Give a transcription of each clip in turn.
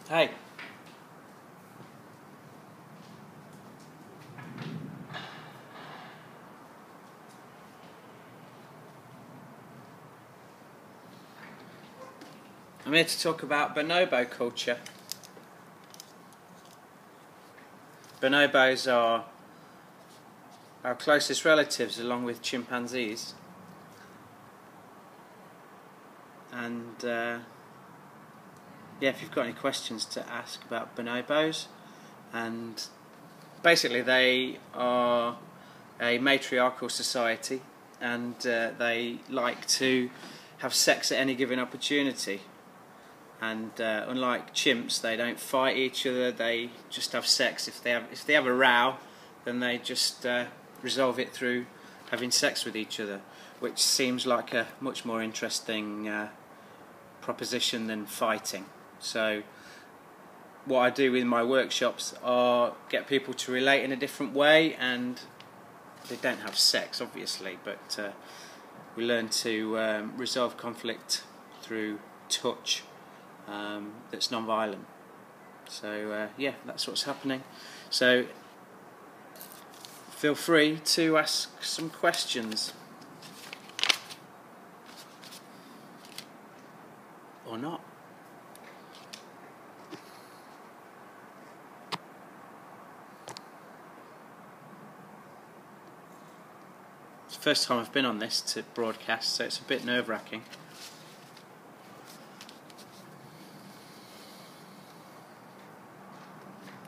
Hey. I'm here to talk about bonobo culture. Bonobos are our closest relatives along with chimpanzees. And if you've got any questions to ask about bonobos, and basically they are a matriarchal society, and they like to have sex at any given opportunity. And unlike chimps, they don't fight each other. They just have sex. If they have a row, then they just resolve it through having sex with each other, which seems like a much more interesting proposition than fighting. So what I do with my workshops are get people to relate in a different way, and they don't have sex obviously, but we learn to resolve conflict through touch that's non-violent. So that's what's happening. So feel free to ask some questions. Or not. It's the first time I've been on this to broadcast, so it's a bit nerve-wracking.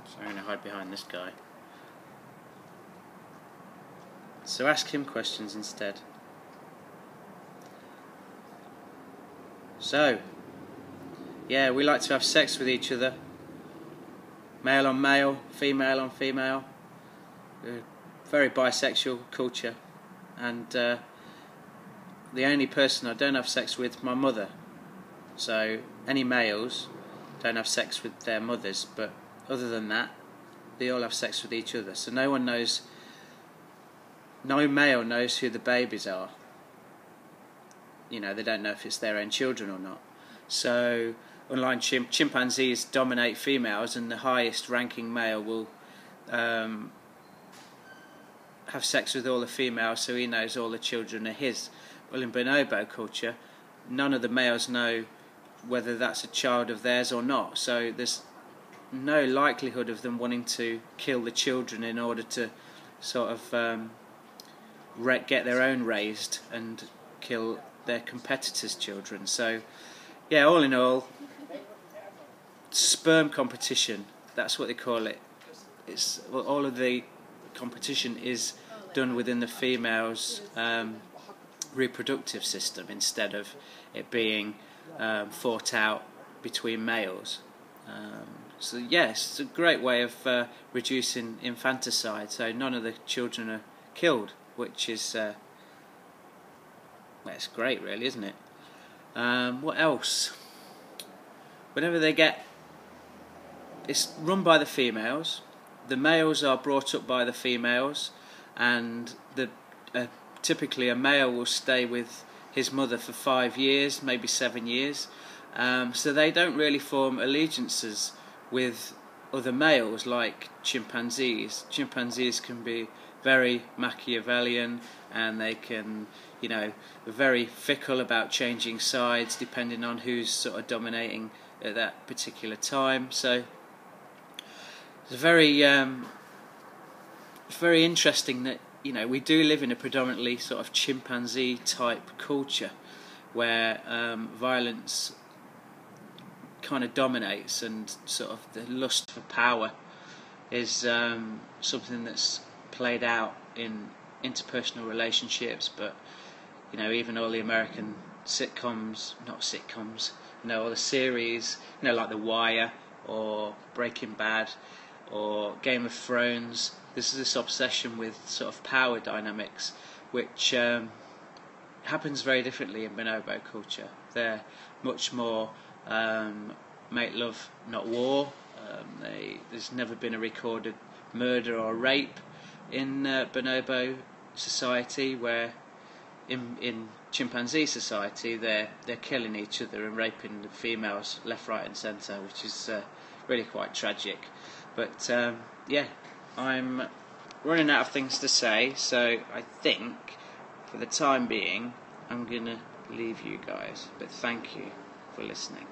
So I'm going to hide behind this guy. So ask him questions instead. So, we like to have sex with each other. Male on male, female on female. We're very bisexual culture. And the only person I don't have sex with is my mother. So any males don't have sex with their mothers, but other than that, they all have sex with each other. So no male knows who the babies are. You know, they don't know if it's their own children or not. So unlike chimpanzees dominate females, and the highest ranking male will have sex with all the females, so he knows all the children are his. Well, in bonobo culture, none of the males know whether that's a child of theirs or not, so there's no likelihood of them wanting to kill the children in order to sort of get their own raised and kill their competitors' children. So all in all, sperm competition, that's what they call it. All of the competition is done within the female's reproductive system instead of it being fought out between males. It's a great way of reducing infanticide, so none of the children are killed, which is it's great really, isn't it? What else? Whenever they get, it's run by the females. The males are brought up by the females, and typically a male will stay with his mother for 5 years, maybe 7 years. So they don't really form allegiances with other males like chimpanzees. Chimpanzees can be very Machiavellian, and they can, very fickle about changing sides depending on who's sort of dominating at that particular time. So it's very interesting that we do live in a predominantly sort of chimpanzee type culture where violence kind of dominates, and sort of the lust for power is something that's played out in interpersonal relationships. But even all the American all the series, like The Wire or Breaking Bad or Game of Thrones, this is this obsession with sort of power dynamics, which happens very differently in bonobo culture. They're much more make love, not war. There's never been a recorded murder or rape in bonobo society, where in chimpanzee society they're killing each other and raping the females left, right and centre, which is really quite tragic. But yeah, I'm running out of things to say, so I think for the time being I'm going to leave you guys. But thank you for listening.